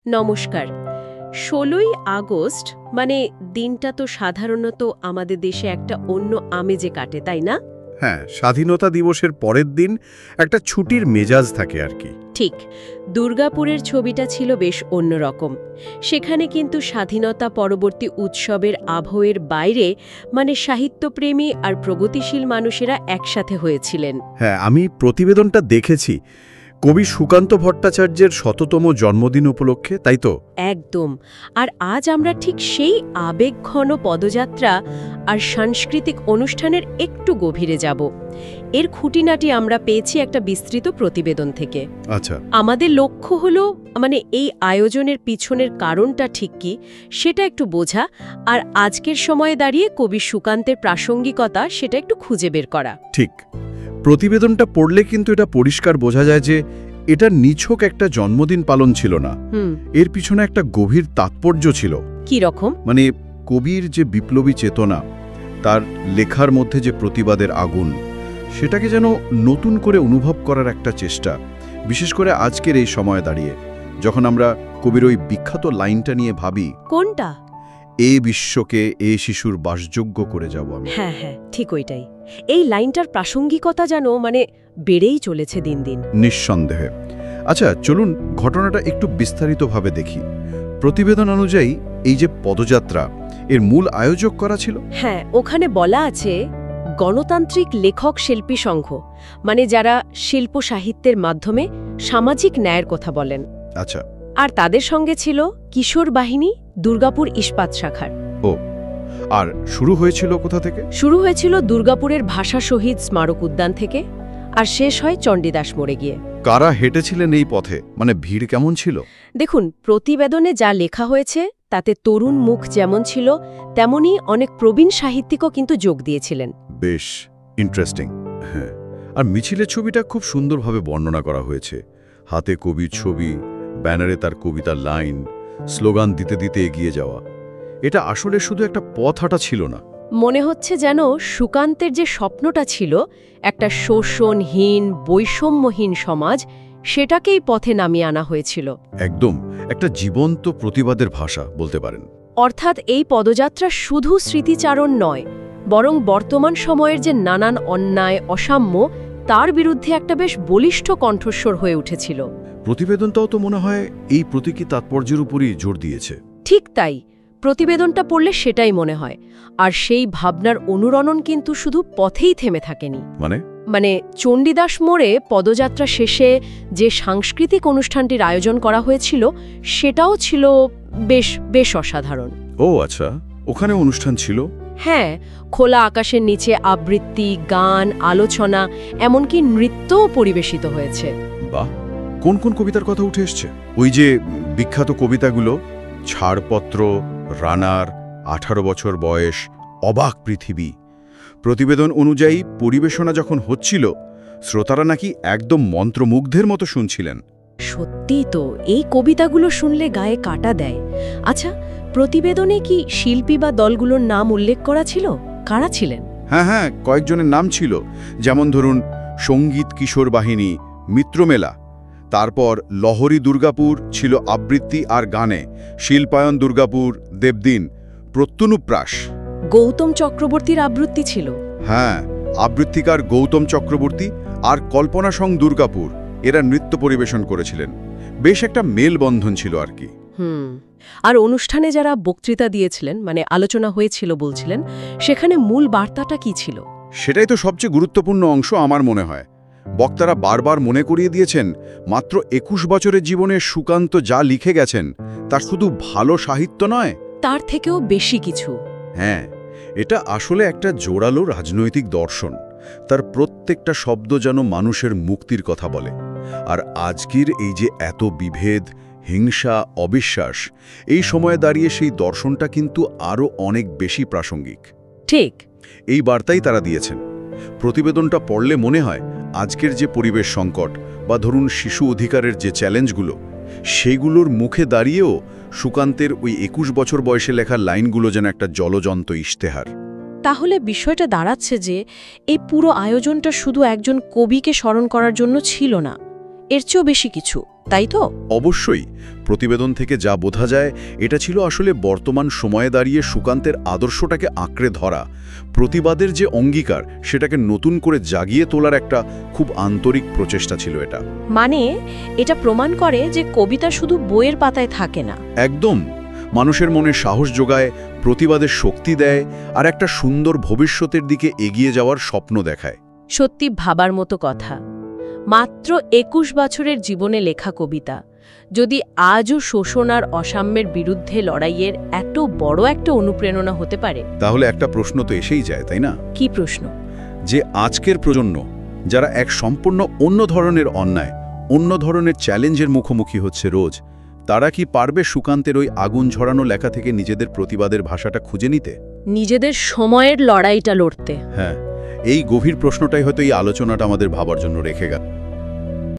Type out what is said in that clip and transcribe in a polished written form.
নমস্কার। ১৬ই আগস্ট মানে দিনটা তো সাধারণত আমাদের দেশে একটা অন্য আমেজে কাটে, তাই না? হ্যাঁ, স্বাধীনতা দিবসের পরের দিন একটা ছুটির মেজাজ থাকে আর কি। ঠিক। দুর্গাপুরের ছবিটা ছিল বেশ অন্যরকম। সেখানে কিন্তু স্বাধীনতা পরবর্তী উৎসবের আবহের বাইরে মানে সাহিত্যপ্রেমী আর প্রগতিশীল মানুষেরা একসাথে হয়েছিলেন। হ্যাঁ, আমি প্রতিবেদনটা দেখেছি। কবি সুকান্ত ভট্টাচার্যের ১০০তম জন্মদিন উপলক্ষে, তাই তো? একদম। আর আজ আমরা ঠিক সেই আবেগঘন পদযাত্রা আর সাংস্কৃতিক অনুষ্ঠানের একটু গভীরে যাব। এর খুঁটিনাটি আমরা পেয়েছি একটা বিস্তৃত প্রতিবেদন থেকে। আচ্ছা। আমাদের লক্ষ্য হলো মানে এই আয়োজনের পিছনের কারণটা ঠিক কি সেটা একটু বোঝা, আর আজকের সময়ে দাঁড়িয়ে কবি সুকান্তের প্রাসঙ্গিকতা সেটা একটু খুঁজে বের করা। ঠিক। প্রতিবেদনটা পড়লে কিন্তু এটা পরিষ্কার বোঝা যায় যে এটা নিছক একটা জন্মদিন পালন ছিল না। এর পিছনে একটা গভীর তাৎপর্য ছিল। কি রকম? মানে কবির যে বিপ্লবী চেতনা, তার লেখার মধ্যে যে প্রতিবাদের আগুন, সেটাকে যেন নতুন করে অনুভব করার একটা চেষ্টা, বিশেষ করে আজকের এই সময়ে দাঁড়িয়ে যখন আমরা কবির ওই বিখ্যাত লাইনটা নিয়ে ভাবি, কোনটা? এ বিশ্বকে এ শিশুর বাসযোগ্য করে যাব আমি। হ্যাঁ হ্যাঁ, ঠিক ওইটাই। এই লাইনটার প্রাসঙ্গিকতা যেন মানে বেড়েই চলেছে দিন দিন। নিঃসন্দেহে। আচ্ছা, চলুন ঘটনাটা একটু বিস্তারিতভাবে দেখি। প্রতিবেদন অনুযায়ী এই যে পদযাত্রা, এর মূল আয়োজক করা ছিল? হ্যাঁ, ওখানে বলা আছে গণতান্ত্রিক লেখক শিল্পী সংঘ, মানে যারা শিল্প সাহিত্যের মাধ্যমে সামাজিক ন্যায়ের কথা বলেন। আচ্ছা। আর তাদের সঙ্গে ছিল কিশোর বাহিনী, দুর্গাপুর ইস্পাত শাখার। ও, আর শুরু হয়েছিল কোথা থেকে? শুরু হয়েছিল দুর্গাপুরের ভাষা শহীদ স্মারক উদ্যান থেকে, আর শেষ হয় চণ্ডীদাস মোড়ে গিয়ে। কারা হেঁটেছিলেন এই পথে? মানে ভিড় কেমন ছিল? দেখুন, প্রতিবেদনে যা লেখা হয়েছে তাতে তরুণ মুখ যেমন ছিল তেমনি অনেক প্রবীণ সাহিত্যিকও কিন্তু যোগ দিয়েছিলেন। বেশ ইন্টারেস্টিং। হ্যাঁ, আর মিছিলের ছবিটা খুব সুন্দরভাবে বর্ণনা করা হয়েছে। হাতে কবির ছবি, ব্যানারে তার কবিতার লাইন, স্লোগান দিতে দিতে এগিয়ে যাওয়া। এটা আসলে শুধু একটা পথ হাঁটা ছিল না। মনে হচ্ছে যেন সুকান্তের যে স্বপ্নটা ছিল একটা শোষণহীন বৈষম্যহীন সমাজ, সেটাকেই পথে নামিয়ে আনা হয়েছিল। একদম একটা জীবন্ত প্রতিবাদের ভাষা বলতে পারেন। অর্থাৎ এই পদযাত্রা শুধু স্মৃতিচারণ নয়, বরং বর্তমান সময়ের যে নানান অন্যায় অসাম্য তার বিরুদ্ধে একটা বেশ বলিষ্ঠ কণ্ঠস্বর হয়ে উঠেছিল। প্রতিবেদনটাও তো মনে হয় এই প্রতীকী তাৎপর্যের উপরই জোর দিয়েছে। ঠিক তাই। প্রতিবেদনটা পড়লে সেটাই মনে হয়। আর সেই ভাবনার অনুরণন কিন্তু শুধু পথেই থেমে থাকেনি। মানে চণ্ডীদাস মোড়ে পদযাত্রা শেষে যে সাংস্কৃতিক অনুষ্ঠানটির আয়োজন করা হয়েছিল সেটাও ছিল বেশ অসাধারণ। ও আচ্ছা, ওখানে অনুষ্ঠান ছিল? হ্যাঁ, খোলা আকাশের নিচে আবৃত্তি, গান, আলোচনা, এমনকি নৃত্যও পরিবেশিত হয়েছে। বাহ! কোন কোন কবিতার কথা উঠে এসছে? ওই যে বিখ্যাত কবিতাগুলো, ছাড়পত্র, রানার, 18 বছর বয়স, অবাক পৃথিবী। প্রতিবেদন অনুযায়ী পরিবেশনা যখন হচ্ছিল, শ্রোতারা নাকি একদম মন্ত্রমুগ্ধের মতো শুনছিলেন। সত্যি তো, এই কবিতাগুলো শুনলে গায়ে কাটা দেয়। আচ্ছা, প্রতিবেদনে কি শিল্পী বা দলগুলোর নাম উল্লেখ করা ছিল? কারা ছিলেন? হ্যাঁ, কয়েকজনের নাম ছিল। যেমন ধরুন সঙ্গীত কিশোর বাহিনী, মিত্রমেলা, তারপর লহরী দুর্গাপুর ছিল আবৃত্তি আর গানে, শিল্পায়ন দুর্গাপুর, দেবদিন, প্রত্যনুপ্রাস। গৌতম চক্রবর্তীর আবৃত্তি ছিল। হ্যাঁ, আবৃত্তিকার গৌতম চক্রবর্তী আর কল্পনা সং দুর্গাপুর এরা নৃত্য পরিবেশন করেছিলেন। বেশ একটা মেলবন্ধন ছিল আর কি। আর অনুষ্ঠানে যারা বক্তৃতা দিয়েছিলেন, মানে আলোচনা হয়েছিল বলছিলেন, সেখানে মূল বার্তাটা কি ছিল? সেটাই তো সবচেয়ে গুরুত্বপূর্ণ অংশ আমার মনে হয়। বক্তারা বারবার মনে করিয়ে দিয়েছেন মাত্র 21 বছরের জীবনে সুকান্ত যা লিখে গেছেন তা শুধু ভালো সাহিত্য নয়, তার থেকেও বেশি কিছু। হ্যাঁ, এটা আসলে একটা জোরালো রাজনৈতিক দর্শন। তার প্রত্যেকটা শব্দ যেন মানুষের মুক্তির কথা বলে। আর আজকের এই যে এত বিভেদ, হিংসা, অবিশ্বাস, এই সময়ে দাঁড়িয়ে সেই দর্শনটা কিন্তু আরও অনেক বেশি প্রাসঙ্গিক। ঠিক এই বার্তাই তারা দিয়েছেন। প্রতিবেদনটা পড়লে মনে হয় আজকের যে পরিবেশ সংকট বা ধরুন শিশু অধিকারের যে চ্যালেঞ্জগুলো, সেগুলোর মুখে দাঁড়িয়েও সুকান্তের ওই 21 বছর বয়সে লেখা লাইনগুলো যেন একটা জ্বলজ্বন্ত ইশতেহার। তাহলে বিষয়টা দাঁড়াচ্ছে যে এই পুরো আয়োজনটা শুধু একজন কবিকে স্মরণ করার জন্য ছিল না, এর চেয়েও বেশি কিছু, তাই তো? অবশ্যই। প্রতিবেদন থেকে যা বোঝা যায়, এটা ছিল আসলে বর্তমান সময়ে দাঁড়িয়ে সুকান্তের আদর্শটাকে আঁকড়ে ধরা, প্রতিবাদের যে অঙ্গীকার সেটাকে নতুন করে জাগিয়ে তোলার একটা খুব আন্তরিক প্রচেষ্টা ছিল এটা। মানে এটা প্রমাণ করে যে কবিতা শুধু বইয়ের পাতায় থাকে না। একদম। মানুষের মনে সাহস যোগায়, প্রতিবাদের শক্তি দেয়, আর একটা সুন্দর ভবিষ্যতের দিকে এগিয়ে যাওয়ার স্বপ্ন দেখায়। সত্যি ভাবার মতো কথা। মাত্র ২১ বছরের জীবনে লেখা কবিতা যদি আজও শোষণ আর অসাম্যের বিরুদ্ধে লড়াইয়ের এত বড় একটা অনুপ্রেরণা হতে পারে, তাহলে একটা প্রশ্ন তো এসেই যায়, তাই না? কি প্রশ্ন? যে আজকের প্রজন্ম, যারা এক সম্পূর্ণ অন্য ধরনের অন্যায়, অন্য ধরনের চ্যালেঞ্জের মুখোমুখি হচ্ছে রোজ, তারা কি পারবে সুকান্তের ওই আগুন ঝরানো লেখা থেকে নিজেদের প্রতিবাদের ভাষাটা খুঁজে নিতে, নিজেদের সময়ের লড়াইটা লড়তে? হ্যাঁ, এই গভীর প্রশ্নটাই হয়তো এই আলোচনাটা আমাদের ভাবার জন্য রেখে গেল।